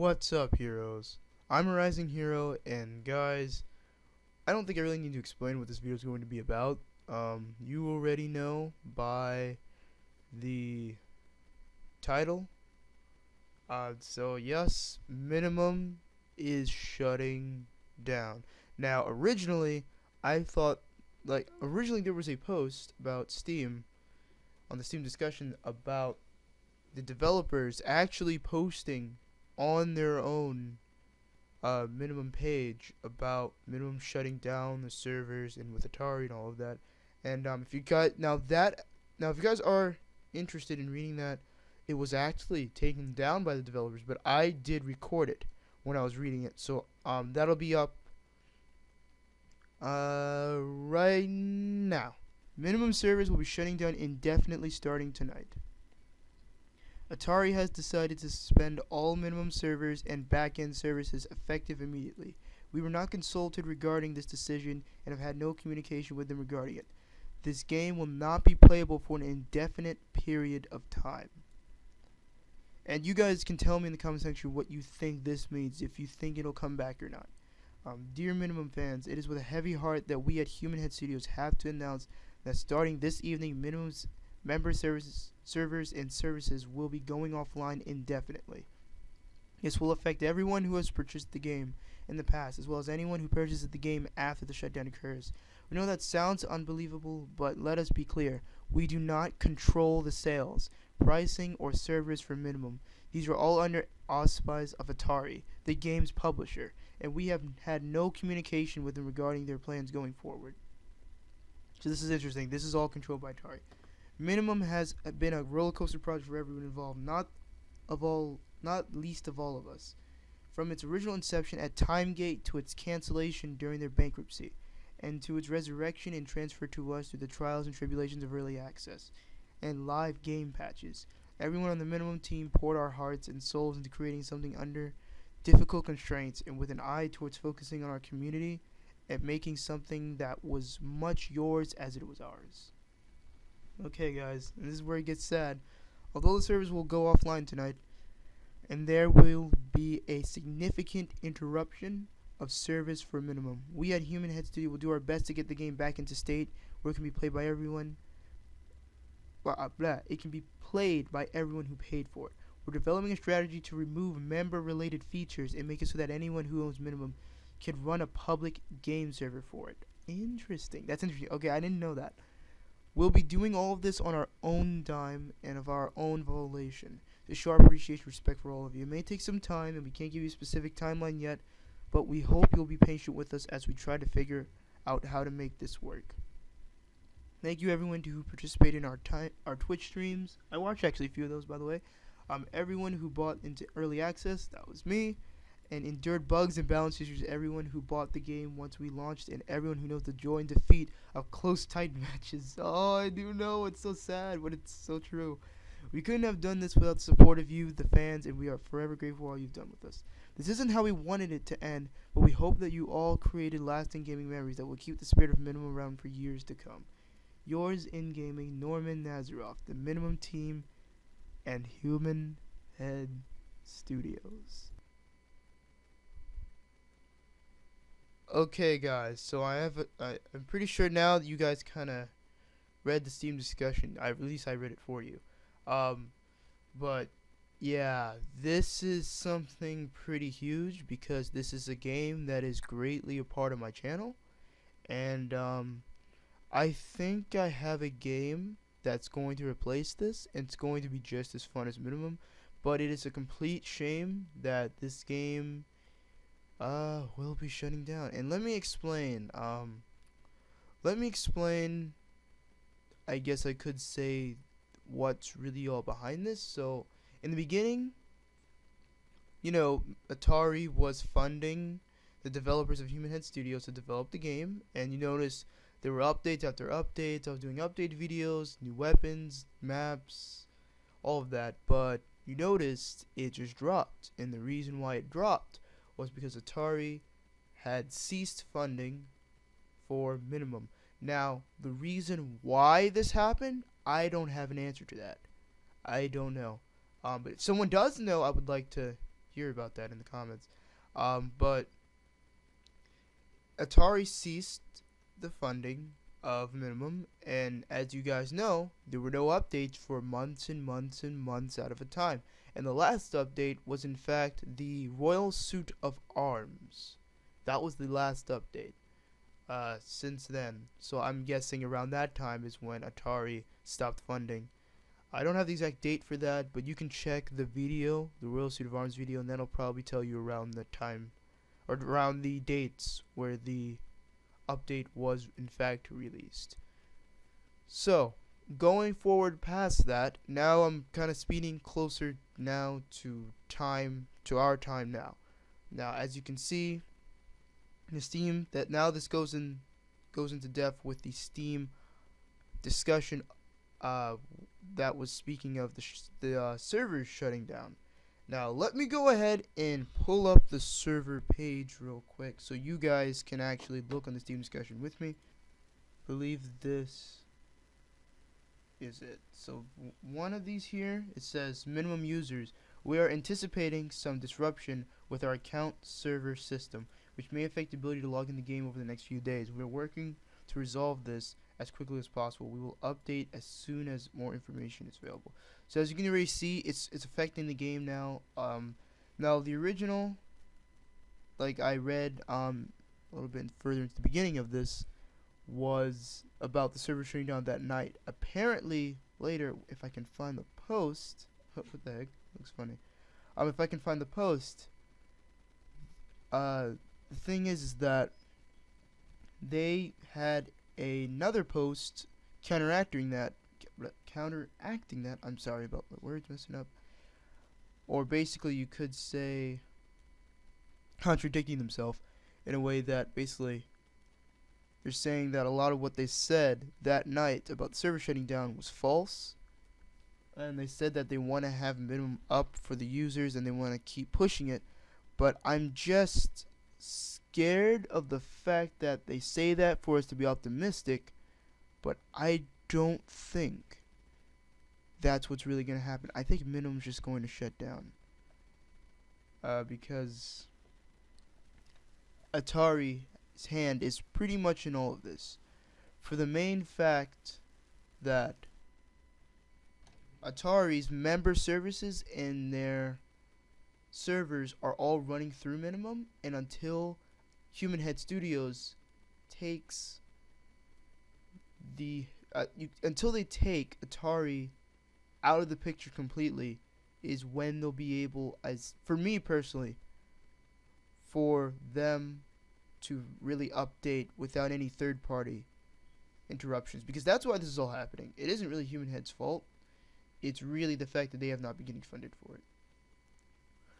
What's up, heroes? I'm ArisingHero, and guys, I don't think I really need to explain what this video is going to be about. You already know by the title. So yes, Minimum is shutting down. Now, originally, I thought, originally there was a post about Steam, on the Steam discussion, about the developers actually posting on their own Minimum page about Minimum shutting down the servers and with Atari and all of that. And if you guys are interested in reading that, it was actually taken down by the developers, but I did record it when I was reading it, so that'll be up right now. Minimum servers will be shutting down indefinitely starting tonight. Atari has decided to suspend all Minimum servers and back-end services effective immediately. We were not consulted regarding this decision and have had no communication with them regarding it. This game will not be playable for an indefinite period of time. And you guys can tell me in the comment section what you think this means, if you think it'll come back or not. Dear Minimum fans, it is with a heavy heart that we at Human Head Studios have to announce that starting this evening, Minimum's member servers and services will be going offline indefinitely. This will affect everyone who has purchased the game in the past, as well as anyone who purchases the game after the shutdown occurs. We know that sounds unbelievable, but let us be clear. We do not control the sales, pricing, or servers for Minimum. These are all under auspice of Atari, the game's publisher, and we have had no communication with them regarding their plans going forward. So this is interesting. This is all controlled by Atari. Minimum has been a roller coaster project for everyone involved, not least of all of us. From its original inception at Timegate to its cancellation during their bankruptcy, and to its resurrection and transfer to us through the trials and tribulations of early access and live game patches. Everyone on the Minimum team poured our hearts and souls into creating something under difficult constraints and with an eye towards focusing on our community and making something that was much yours as it was ours. Okay, guys, and this is where it gets sad. Although the servers will go offline tonight, and there will be a significant interruption of service for Minimum, we at Human Head Studio will do our best to get the game back into state where it can be played by everyone. It can be played by everyone who paid for it. We're developing a strategy to remove member-related features and make it so that anyone who owns Minimum can run a public game server for it. Interesting. That's interesting. Okay, I didn't know that. We'll be doing all of this on our own dime and of our own volition to show our appreciation and respect for all of you. It may take some time and we can't give you a specific timeline yet, but we hope you'll be patient with us as we try to figure out how to make this work. Thank you everyone who participated in our Twitch streams. I watched actually a few of those, by the way. Everyone who bought into early access, that was me, and endured bugs and balance issues, everyone who bought the game once we launched, and everyone who knows the joy and defeat of close tight matches. Oh, I do know, it's so sad, but it's so true. We couldn't have done this without the support of you, the fans, and we are forever grateful for all you've done with us. This isn't how we wanted it to end, but we hope that you all created lasting gaming memories that will keep the spirit of Minimum around for years to come. Yours in gaming, Norman Nazaroff, the Minimum team, and Human Head Studios. Okay, guys, so I'm pretty sure now that you guys kind of read the Steam discussion. At least I read it for you. But yeah, this is something pretty huge because this is a game that is greatly a part of my channel, and I think I have a game that's going to replace this, and it's going to be just as fun as Minimum, but it is a complete shame that this game will be shutting down. And let me explain, I guess I could say what's really all behind this. So in the beginning, you know, Atari was funding the developers of Human Head Studios to develop the game, and you notice there were updates after updates. I was doing update videos, new weapons, maps, all of that, but you noticed it just dropped, and the reason why it dropped was because Atari had ceased funding for Minimum. Now, the reason why this happened, I don't have an answer to that. I don't know. But if someone does know, I would like to hear about that in the comments. But Atari ceased the funding of Minimum, and as you guys know, there were no updates for months and months and months out of a time. And the last update was in fact the Royal Suit of Arms. That was the last update since then. So I'm guessing around that time is when Atari stopped funding. I don't have the exact date for that, but you can check the video, the Royal Suit of Arms video, and that'll probably tell you around the time, or around the dates where the update was in fact released. So, going forward past that, now I'm kind of speeding closer now to our time now. Now, as you can see, the Steam, that now this goes into depth with the Steam discussion that was speaking of the servers shutting down. Now let me go ahead and pull up the server page real quick so you guys can actually look on the Steam discussion with me. I believe this is it. So one of these here, it says minimum users. We are anticipating some disruption with our account server system, which may affect the ability to log in the game over the next few days. We're working to resolve this as quickly as possible. We will update as soon as more information is available. So as you can already see, it's affecting the game now. Now the original, like I read a little bit further into the beginning of this, was about the server shutting down that night. Apparently later, if I can find the post, what the heck? Looks funny. If I can find the post, the thing is that they had another post counteracting that. I'm sorry about my words messing up. Or basically, you could say contradicting themselves in a way that basically they're saying that a lot of what they said that night about the server shutting down was false. And they said that they want to have minimum up for the users and they want to keep pushing it. But I'm just scared of the fact that they say that for us to be optimistic, but I don't think that's what's really going to happen. I think Minimum's just going to shut down because Atari's hand is pretty much in all of this, for the main fact that Atari's member services and their servers are all running through Minimum, and until Human Head Studios takes until they take Atari out of the picture completely, is when they'll be able, as for me personally, for them to really update without any third-party interruptions, because that's why this is all happening. It isn't really Human Head's fault. It's really the fact that they have not been getting funded for it.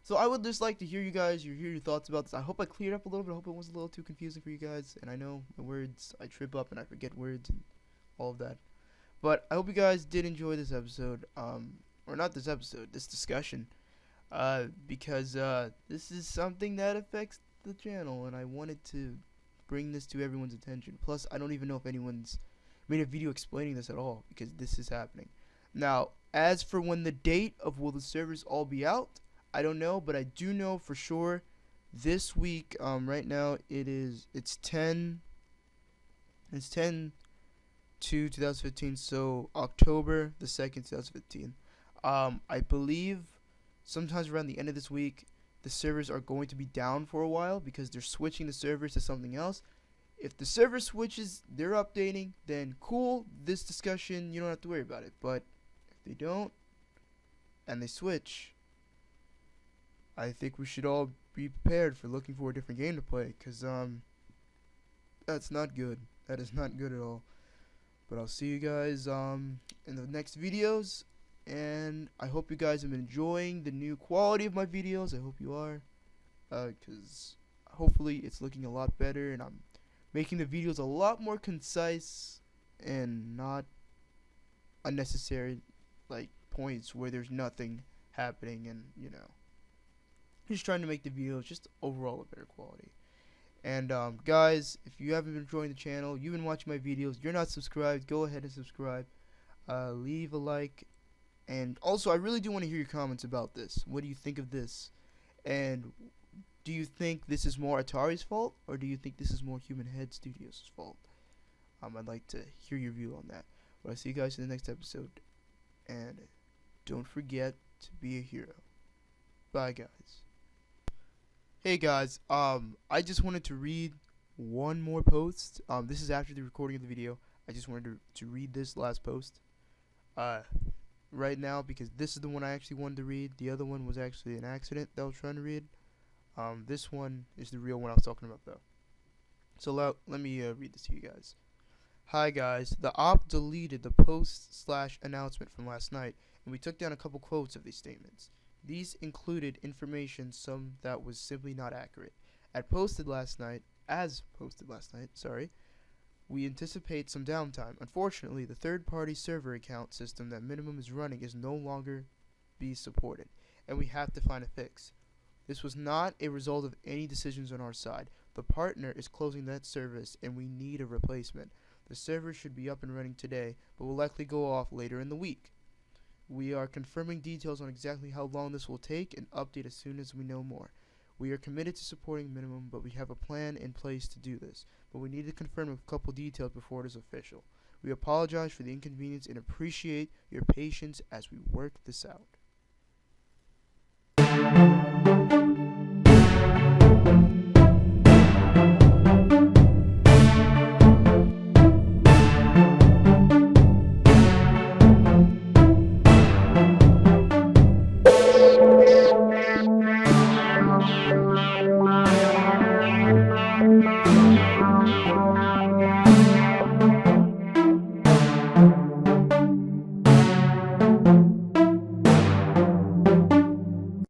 So I would just like to hear your thoughts about this. I hope I cleared up a little bit. I hope it wasn't a little too confusing for you guys. And I know my words, I trip up and I forget words and all of that. But I hope you guys did enjoy this episode. Or not this episode, this discussion. Because this is something that affects the channel. And I wanted to bring this to everyone's attention. Plus, I don't even know if anyone's made a video explaining this at all, because this is happening. Now, as for when the date of will the servers all be out, I don't know, but I do know for sure this week, right now it's 10 to 2015, so October the 2nd, 2015. I believe sometimes around the end of this week, the servers are going to be down for a while because they're switching the servers to something else. If the server switches, they're updating, then cool, this discussion, you don't have to worry about it. But if they don't, and they switch, I think we should all be prepared for looking for a different game to play, because that's not good. That is not good at all. But I'll see you guys in the next videos, and I hope you guys have been enjoying the new quality of my videos. I hope you are, because hopefully it's looking a lot better, and I'm making the videos a lot more concise and not unnecessary, like points where there's nothing happening, and just trying to make the videos just overall a better quality. And guys, if you haven't been enjoying the channel, you've been watching my videos, you're not subscribed, go ahead and subscribe, leave a like, and also I really do want to hear your comments about this. What do you think of this? And do you think this is more Atari's fault, or do you think this is more Human Head Studios' fault? I'd like to hear your view on that. But I'll see you guys in the next episode. And don't forget to be a hero. Bye, guys. Hey, guys. I just wanted to read one more post. This is after the recording of the video. I just wanted to read this last post. Right now, because this is the one I actually wanted to read. The other one was actually an accident that I was trying to read. This one is the real one I was talking about, though. So let me read this to you guys. Hi guys, the op deleted the post/announcement from last night, and we took down a couple quotes of these statements. These included information, some that was simply not accurate. As posted last night, we anticipate some downtime. Unfortunately, the third-party server account system that Minimum is running is no longer be supported, and we have to find a fix. This was not a result of any decisions on our side. The partner is closing that service, and we need a replacement. The server should be up and running today, but will likely go off later in the week. We are confirming details on exactly how long this will take and update as soon as we know more. We are committed to supporting Minimum, but we have a plan in place to do this, but we need to confirm a couple details before it is official. We apologize for the inconvenience and appreciate your patience as we work this out.